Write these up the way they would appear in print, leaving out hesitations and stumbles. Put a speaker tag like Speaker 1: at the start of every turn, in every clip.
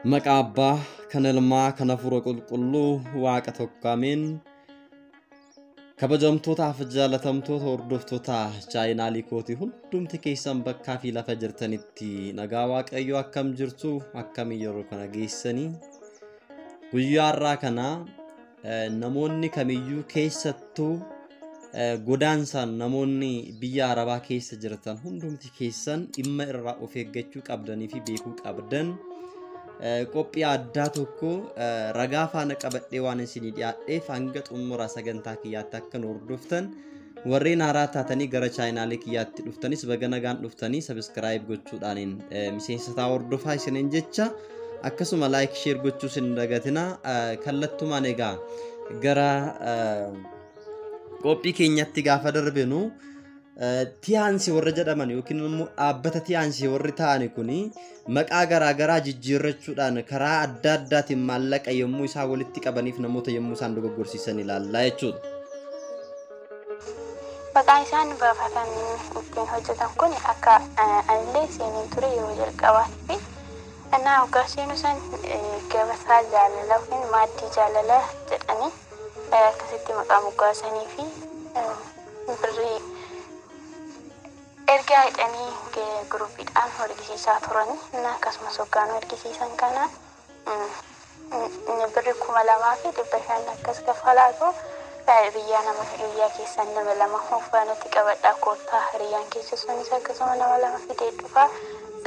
Speaker 1: Maqabbaa kana ilmaa kana fura qulqulluu waaqa tokkameen kabajamtootaaf jaalatamtoota hordoftoota chaayinaalii kootii hundumti keessan bakkaa fi lafa jirtanitti nagaa waaqayyoo akkam jirtu akkam yeroo kana geessanii guyyaa irraa kana namoonni kamiyyuu keessattuu godaansaan namoonni biyya arabaa keessa jirtan hundumti keessan dhimma irraa of eeggachuu qabdanii fi beekuu qabdan qophii addaa tokko ragaa faana qabadhee waan isinii dhiyaadheef hanga xumura sagantaa kiyyaatti akka hordoftan warreen haaraa taatanii gara chaayinaalii kiyyaatti dhuftanis baga nagaan dhuftanii subscribe gochuudhaan miseensataa hordofaa isiniin jecha akkasuma like share gochuu isin dagatina kallattumaan egaa gara qophii keenyatti gaafa darbinu tiyaansi warra jedhaman yookiin immoo dhaabbata tiyaansi warri ta'ani kuni maqaa garaa jijjiirrachuudhaan karaa adda addaatiin maallaqa yommuu isaa walitti qabaniif namoota yommuu isaan dogoggorsiisan ilaalla jechuudha.
Speaker 2: Maqaan isaan baafatan ittiin hojjetan kun akka anillee seeneen ture yeroo jalqabaatti annaa hoggaa seenu san gabasaa jaalala yookiin maaddii jaalala jedhanii akkasitti maqaa moggaasanii fi birrii ergaa hidhanii gurupiidhaan wargisiisaa turanii na akkasumas hoggaan wargisiisan kana birrii 2,500 akkas kafalaatu biyya keessan nama lama uffaanatti qabadhaa koottaa hiriyyaan keessa sunis akkasuma nama lama fidee dhufaa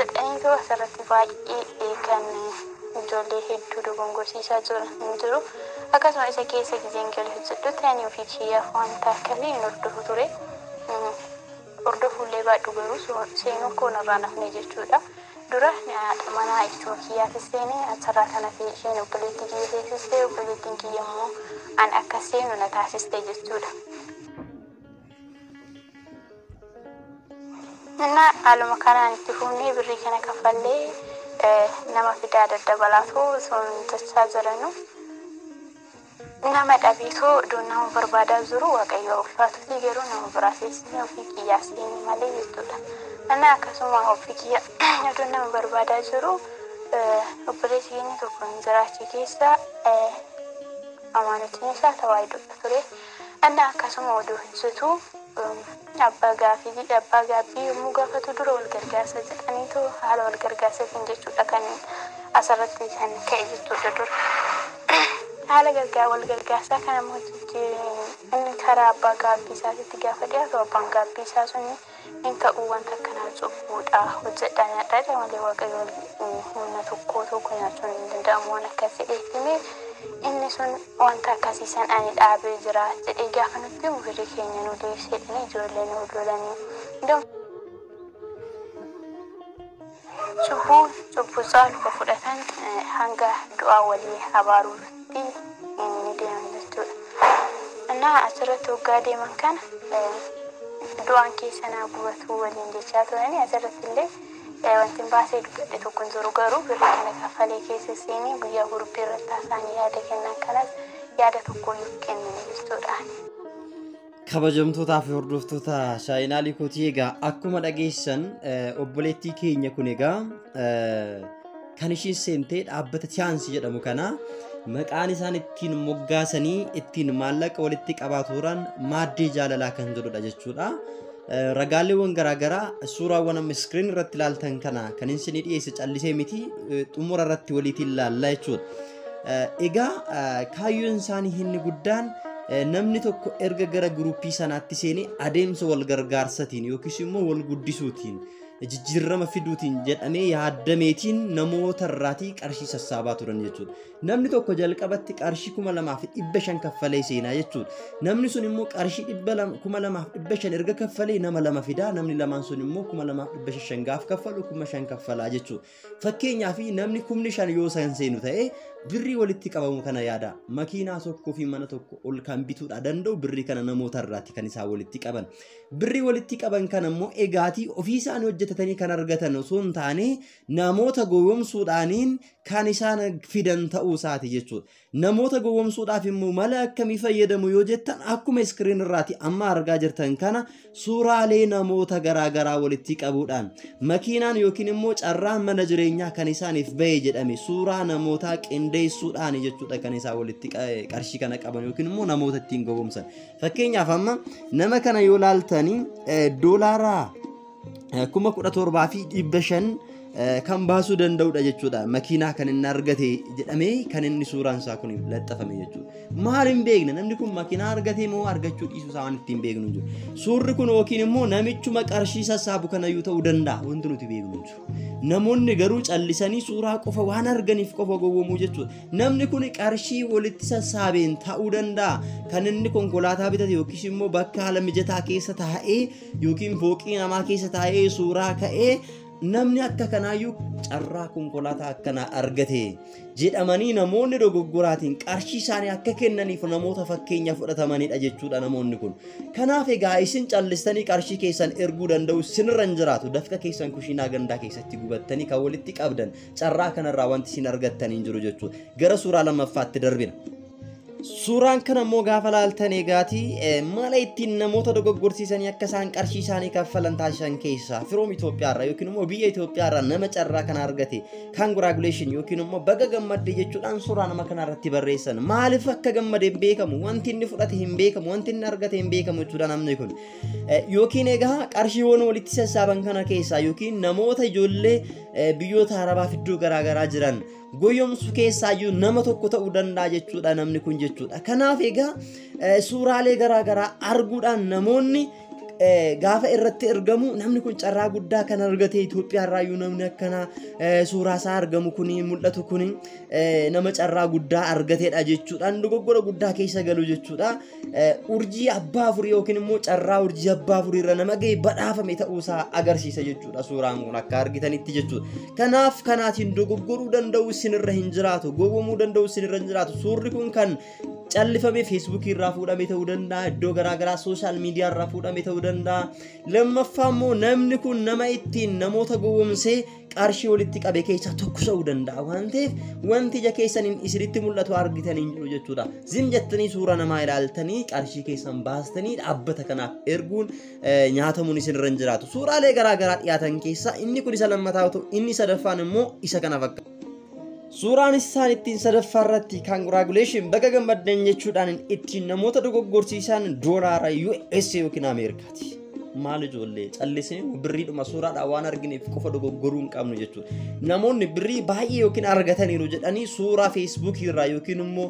Speaker 2: jedhanii too asirratti baay'ee kan ijoollee hedduu dogongorsiisaa jiru akkasuma isa keessa gizeen galee hojjedhutti ani ofii kiyyaaf wanta akkasii hin hordofu ture. Hordofullee baadhu garuu seenuu koon irraa nafne jechuudha. Dura manaa ibsuu kiyyaafis seenee asirraa kana fi isheen obboleettii kiyya teessistee obboleettiin kiyya immoo an akka seenu na taasiste jechuudha. Innaa haaluma kanaan itti fuunee birrii kana kaffallee nama fidaa daddabalaatu sun tachaa jiranu. Nama dhabiitoo iddoo nama barbaadaa jiru waaqayyo ulfaatutti garuu nama biraa seessisee ofii kiyyaa seenii malee jechuudha. Innaa akkasuma ofii kiyya iddoo nama barbaadaa jiru obboleessi keenya tokko hin jiraachuu keessa amaanatiin isaa tawaayidudha ture. Innaa akkasuma oduu hojjetu abbaa gaaffii yommuu gaafatu dura wal gargaarsa jedhaniitu haala wal gargaarsatiin jechuudha kan asirratti kan ka'e jechuudha dura. Haala wal gargaarsaa kana inni karaa abbaa gaabbii isaatitti gaafa dhiyaatu abbaan gaabbii isaa sun hin ta'uu wanta akkanaa cubbuudha hojjedhaa nyaadhaa malee waaqayyo humna tokko nyaachuun hin danda'amu waan akkasii dheessime inni sun wanta akkasii san ani dhaabee jira jedhee gaafa nutti birrii keenya nu deebisee ijoollee nu lolanii cubbuu caalu fudhatan hanga du'aa walii abaaruutti ni deeman jechuudha. Innaa asirratti hoggaa deeman kana du'aan keessa naa gubatu waliin jechaa turanii asirratti illee wanti baasee dubbadhe tokko hin jiru garuu birrii kana kaffalee keessa seenee guyyaa gurbee irratti haasa'anii yaada kennan kanas yaada tokko iyyuu kennan jechuudha.
Speaker 1: Kabajamtootaa fi hordoftoota chaayinaalii kootii egaa akkuma dhageessan obboleettii keenya kun egaa kan ishiin seentee dhaabbata tiyaansi jedhamu kana maqaan isaan ittiin moggaasanii ittiin maallaqa walitti qabaatuudhaan maaddii jaalalaa kan jedhudha jechuudha. Ragaaleen garaagaraa suuraawwan amma iskiriin irratti ilaaltan kana kan isin dhiyeesse callisee miti xumura irratti waliitiin ilaalla jechuudha. Egaa kaayyoon isaanii inni guddaan namni tokko erga gara guruppii sanaatti seenee adeemsa wal gargaarsatiin yookiis immoo wal guddisuutiin jijjiirama fiduutiin jedhamee yaadameetiin namoota irraatii qarshii sassaabaa turan jechuudha. Namni tokko jalqabatti qarshii 2,500 kaffalee seenaa jechuudha. Namni sun immoo qarshii 2,500 erga kaffalee nama lama fidaa namni lamaan sun immoo 2,500 gaaf kaffalu 5,000 kaffalaa jechuudha. Fakkeenyaaf namni 5,000 yoo san seenu ta'e birrii walitti qabamu kana yaada makiinaa tokkoo fi mana tokko ol kan bituudha danda'u birrii kana namoota irraatti kan isaan walitti qaban birrii walitti qaban kana immoo egaatii ofii isaanii hojjetatanii kan argatan osoo hin taane namoota gowwomsuudhaaniin kan isaan fidan ta'uu isaati jechuudha namoota gowwomsuudhaaf immoo mala akkamii fayyadamu yoo jettan akkuma iskiriin irraati amma argaa jirtan kana suuraalee namoota garaagaraa walitti qabuudhaan makiinaan yookiin immoo carraan mana jireenyaa kan isaaniif bahe jedhame suuraa namootaa qindeessuudhaan jechuudha kan isaan walitti qarshii kana qaban yookiin immoo namoota ittiin gowwomsan fakkeenyaaf amma nama kana yoo laaltanii doolaaraa 17,500 kan baasuu danda'udha jechuudha makiinaa kan inni argate jedhamee kan inni suuraan isaa kun laxxafame jechuudha maal hin beekne namni kun makiinaa argate moo argachuu dhiisuu isaa waan ittiin beeknu jiru suurri kun yookiin immoo namichuma qarshii sassaabu kanayyuu ta'uu danda'a wanti nuti beeknu jiru namoonni garuu callisanii suuraa qofa waan arganiif qofa gowwomuu jechuudha namni kun qarshii walitti sassaabeen ta'uu danda'a kan inni konkolaataa bitate yookiin immoo bakka haala mijataa keessa taa'ee yookiin fooqii namaa keessa taa'ee suuraa ka'ee namni akka kanaayyuu carraa konkolaataa akkanaa argate jedhamanii namoonni dogoggoraatiin qarshii isaanii akka kennaniif namoota fakkeenya fudhatamanidha jechuudha namoonni kun kanaaf egaa isin callistanii qarshii keessan erguu danda'u sinirra hin jiraatu dafqa keessan kushiinaa gandaa keessatti gubattanii kan walitti qabdan carraa kanarraa wanti isin argattan hin jiru jechuudha gara suuraa lammaffaatti darbina suuraan kana immoo gaafa laaltan egaati mala ittiin namoota dogoggorsiisanii akka isaan qarshii isaanii kaffalan taasisan keessaa firoom Itoophiyaarraa yookiin immoo biyya Itoophiyaarraa nama carraa kana argate congratulation yookiin immoo baga gammadde jechuudhaan suuraa nama kana irratti barreessan maaliif akka gammade hin beekamu wanti inni fudhate hin beekamu wanti inni argate hin beekamu jechuudha namni kun yookiin egaa qarshiiwwan walitti sassaaban kana keessaa yookiin namoota ijoollee biyyoota arabaaf iddoo garaagaraa jiran goyomsu keessaayyuu nama tokko ta'uu danda'a jechuudha namni kun jechuudha kanaaf egaa suuraalee garaagaraa arguudhaan namoonni gaafa irratti ergamu namni kun carraa guddaa kan argate Itoophiyaarraayyuu namni akkana suuraa isaa argamu kuni mul'atu kuni nama carraa guddaa argateedha jechuudhaan dogoggora guddaa keessa galu jechuudha urjii abbaa afurii yookiin immoo carraa urjii abbaa afurii irra nama ga'e badhaafame ta'uusaa agarsiisa jechuudha suuraan kun akka argitanitti jechuudha kanaaf kanaatiin dogoggoruu danda'u isinirra hin jiraatu gowwomuu danda'u isinirra hin jiraatu suurri kun kan callifame feesbuukii irraa fuudhame ta'uu danda'a iddoo garaagaraa sooshaal miidiyaa irraa fuudhame ta'uu danda'a lammaffaa immoo namni kun nama ittiin namoota gowwomsee qarshii walitti qabe keessaa tokko ta'uu danda'a waan ta'eef wanti ija keessaniin isinitti mul'atu argitanii jiru jechuudha zim jettanii suura namaa ilaaltanii qarshii keessan baastanii dhaabbata kanaaf erguun nyaatamuun isinirra hin jiraatu suuraalee garaagaraa dhiyaatan keessaa inni kun isa lammataa ta'u inni sadaffaan immoo isa kana fakkaata suuraan isaan ittiin sadaffaa irratti congratulation baga gammaddan jechuudhaan ittiin namoota dogoggorsiisan doolaara US yookiin Ameerikaati maal ijoollee callisanii birriidhuma suuraadhaan waan argineef qofa dogoggoruu hin qabnu jechuudha namoonni birrii baay'ee yookiin argataniiru jedhanii suuraa feesbuukii irraa yookiin immoo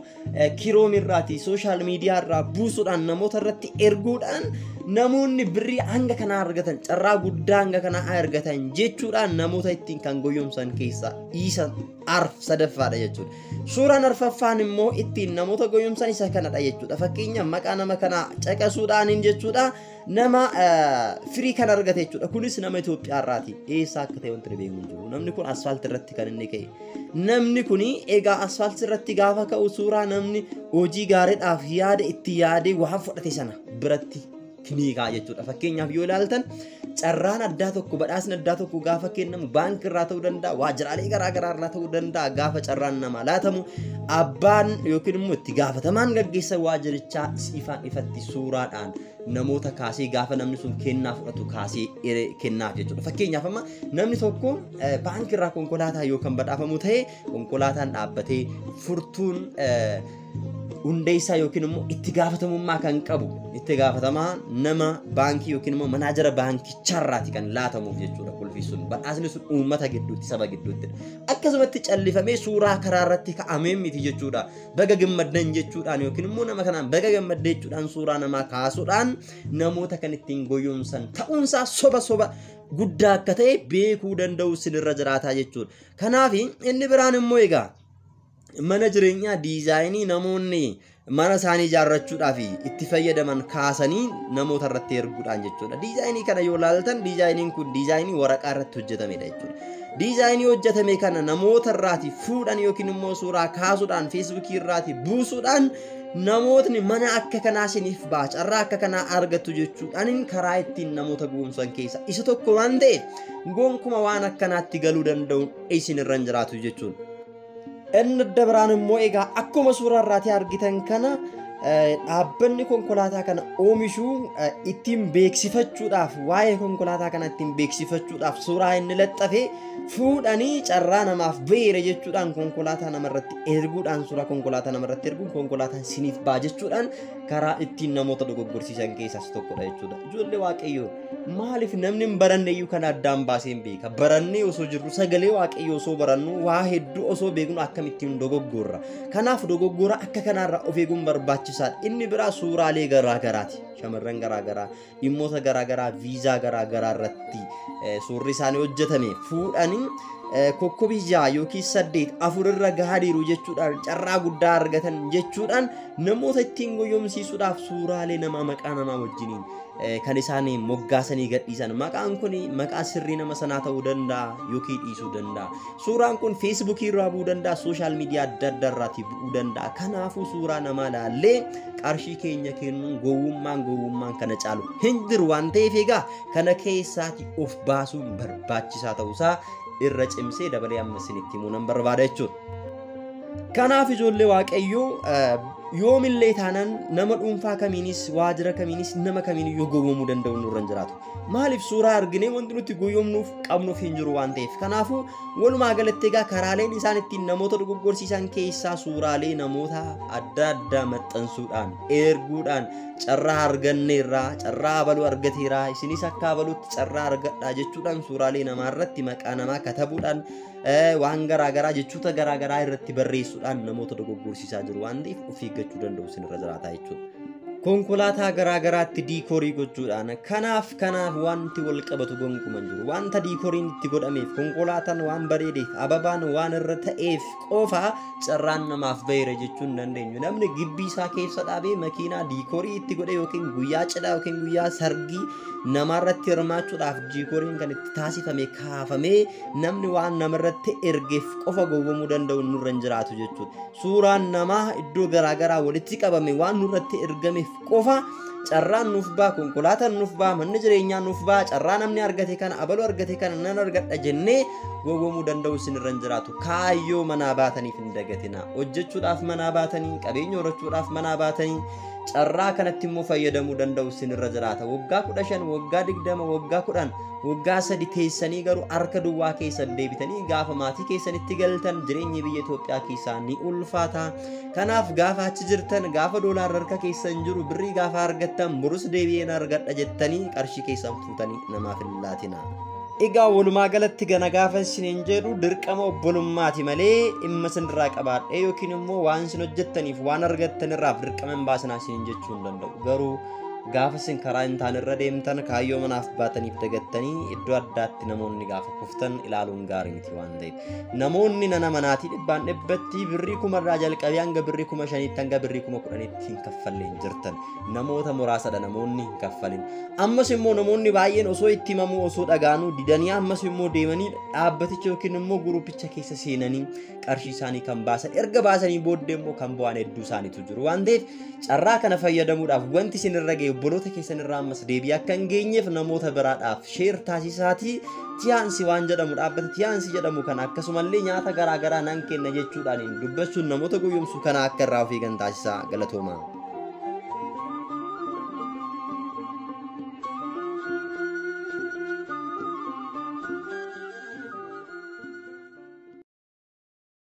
Speaker 1: kiroom irraati sooshaal miidiyaa irraa buusuudhaan namoota irratti erguudhaan namoonni birrii hanga kana argatan carraa guddaa hanga kana argatan jechuudhaan namoota ittiin kan goyomsan keessaa isa sadaffaadha jechuudha suuraan arfaffaan immoo ittiin namoota goyomsan isa kanadha jechuudha fakkeenya maqaa nama kana caqasuudhaaniin jechuudha nama firii kan argate jechuudha kunis nama Itoophiyaarraati eessaa akka ta'e wanti beekamu jiru namni kun asfaaltii irratti kan inni ka'e namni kun egaa asfaaltii irratti gaafa ka'u suuraa namni hojii gaariidhaaf yaada itti yaadee waan fudhate sana biratti kiniikaa jechuudha fakkeenyaaf yoo ilaaltan carraan addaa tokko badhaasni addaa tokko gaafa kennamu baankii irraa ta'uu danda'a waajjiraalee garaagaraa irraa ta'uu danda'a gaafa carraan namaa laatamu abbaan yookiin immoo itti gaafatamaan gaggeessa waajjirichaa ifaan ifatti suuraadhaan namoota kaasee gaafa namni sun kennaa fudhatu kaasee kennaaf jechuudha fakkeenyaaf amma namni tokko baankii irraa konkolaataa yoo kan badhaafamu ta'e konkolaataan dhaabbatee furtuun hundeessaa yookiin immoo itti gaafatamummaa kan qabu itti gaafatamaa nama baankii yookiin immoo manaajara baankicharraati kan laatamuuf jechuudha kulfii sun badhaasni sun uummata gidduutti saba gidduutti akkasumatti callifamee suuraa karaa irratti ka'amee miti jechuudha baga gammaddan jechuudhaan yookiin immoo nama kanaan baga gammadde jechuudhaan suuraa namaa kaasuudhaan namoota kan ittiin goyyoomsan ta'uunsaa soba guddaa akka ta'e beekuu danda'u sinirra jiraataa jechuudha kanaaf inni biraan immoo egaa mana jireenyaa diizaayinii namoonni mana isaanii ijaarrachuudhaaf itti fayyadaman kaasanii namoota irratti erguudhaan jechuudha diizaayinii kana yoo ilaaltan diizaayiniin kun diizaayinii waraqaa irratti hojjetamedha jechuudha diizaayinii hojjetame kana namoota irraati fuudhan yookiin immoo suuraa kaasuudhaan feesbuukii irraati buusuudhaan namootni mana akka kanaa isiniif ba'a carraa akka kanaa argattu jechuudhaan karaa ittiin namoota gowwoomsan keessa isa tokko waan ta'eef gonkuma waan akkanaatti galuu danda'u isin irra hin jiraatu jechuudha. Inni adda biraan immoo egaa akkuma suuraa irraati argitan kana dhaabbanni konkolaataa kana oomishuu ittiin beeksifachuudhaaf waa'ee konkolaataa kana ittiin beeksifachuudhaaf suuraa inni laxxafee fuudhanii carraa namaaf beere jechuudhaan konkolaataa namarratti erguudhaan suuraa konkolaataa namarratti erguun konkolaataan siniif ba'a jechuudhaan karaa ittiin namoota dogoggorsiisan keessaas tokkodha jechuudha. Ijoollee waaqayyoo maaliif namni hin baranne iyyuu kana addaan baasee hin beeka barannee osoo jirru sagalee waaqayyoo osoo barannu waa hedduu osoo beeknu akkamittiin dogoggorra. Kanaaf dogoggora akka kanaarraa of eeguun barbaachisaadha. Inni biraa suuraalee garaagaraati. Shamarran garaagaraa dhimmoota garaagaraa viizaa garaagaraa irratti suurri isaanii hojjetame fuudhanii kokkobii 6 yookiin 8 4 irra gahaadhiiru jechuudhaan carraa guddaa argatan jechuudhaan namoota ittiin goyyomsiisuudhaaf suuraalee namaa maqaa namaa wajjiniin kan isaanii moggaasanii gadhiisan maqaan kun maqaa sirrii nama sanaa ta'uu danda'a yookiin dhiisuu danda'a. Suuraan kun feesbuukii irraa bu'uu danda'a sooshaal miidiyaa adda addaa irraatii bu'uu danda'a. Kanaafuu suuraa namaa laallee qarshii keenya kennuun gowwummaan kana caalu hin jiru waan ta'eef egaa kana keessaati of baasuun barbaachisaa ta'uusaa irra cimsee dabalee amma isinitti himuu nan barbaada jechuudha. Kanaaf ijoollee waaqayyoo yoomillee taanaan nama dhuunfaa kamiinis waajjira kamiinis nama kamiin yoo gowwoomuu danda'u nurra hin jiraatu. Maaliif suuraa arginee wanti nuti gowwoomnuuf qabnuuf hin jiru waan ta'eef. Kanaafuu walumaa galatti egaa karaaleen isaan ittiin namoota dogoggorsiisan keessaa suuraalee namoota adda addaa maxxansuudhaan erguudhaan carraa arganneerraa carraa abaluu argateeraa isinis akka abaluutti carraa argadhaa jechuudhaan suuraalee namaa irratti maqaa namaa katabuudhaan waan garaagaraa jechoota garaagaraa irratti barreessuudhaan namoota dogoggorsiisaa jiru waan ta'eef of eeggachuu danda'u isinirra jiraata jechuudha. Konkolaataa garaagaraatti diikoorii gochuudhaan kanaaf wanti wal qabatu gonkuman jiru wanta diikooriin itti godhameef konkolaataan waan bareedeef ababaan waan irra ta'eef qofa carraan namaaf beere jechuun dandeenyu namni gibbii isaa keessa dhaabee makiinaa diikoorii itti godhe yookiin guyyaa cidhaa yookiin guyyaa sargii namarratti hirmaachuudhaaf diikooriin kan itti taasifame kaafamee namni waan namarratti ergeef qofa gowwoomuu danda'u nurra hin jiraatu jechuudha. Suuraan namaa iddoo garaagaraa walitti qabame waan nurratti ergameef qofa carraan nuuf ba'a konkolaataan nuuf ba'a manni jireenyaa nuuf ba'a carraa namni argate kana abaluu argate kana nan argadha jennee gowwoomuu danda'u isinirra hin jiraatu. Kaayyoo manaa baataniif hin dagatina hojjechuudhaaf manaa baatanii qabeenya horachuudhaaf manaa baatanii carraa kanatti immoo fayyadamuu danda'u isinirra jiraata. Waggaa 15 waggaa 20 waggaa 10 waggaa 3 teessanii garuu harka duwwaa keessan deebitanii gaafa maatii keessanitti galtan jireenyi biyya Itoophiyaa keessaa ni ulfaata. Kanaaf gaafa achi jirtan gaafa doolaarri harka keessan jiru birrii gaafa argattan burus deebi'een argadha jettanii qarshii keessan fuutanii namaaf hin laatina. Egaa walumaa galatti gana gaafa isiniin jedhu dirqama obbolummaati malee dhimma isinirraa qabaadhe yookiin immoo waan isin hojjettaniif waan argattanirraaf dirqama hin baasinaa isiniin jechuu hin danda'u. Garuu gaafa isin karaa hin taane irra deemtan kaayyoo manaaf baataniif dagattanii iddoo addaatti namoonni gaafa kuftan ilaaluun gaarii miti waan ta'eef. Namoonni nana manaatii dhibbaan dhibbatti birrii 1000 jalqabee hanga birrii 5000 hanga birrii 10,000 hin kaffalleen jirtan. Namoota muraasadha namoonni hin kaffalin. Ammas immoo namoonni baay'een osoo itti himamuu osoo dhagaanuu didanii ammas immoo deemanii dhaabbaticha yookiin immoo guruupicha keessa seenanii qarshii isaanii kan baasan erga baasanii booddee immoo kan bu'an hedduu isaaniitu jiru waan ta'eef carraa kana fayyadamuudhaaf wanti isinirra ga'e obboloota keessan irraa ammas deebii akka hin geenyeef namoota biraadhaaf sheer taasisaatii tiyaansi waan jedhamu dhaabbata tiyaansi jedhamu kana akkasumallee nyaata garaagaraa nan kenna jechuudhaan dubbachuun namoota gowwoomsuu kana akka irraa of eegan taasisaa galatooma.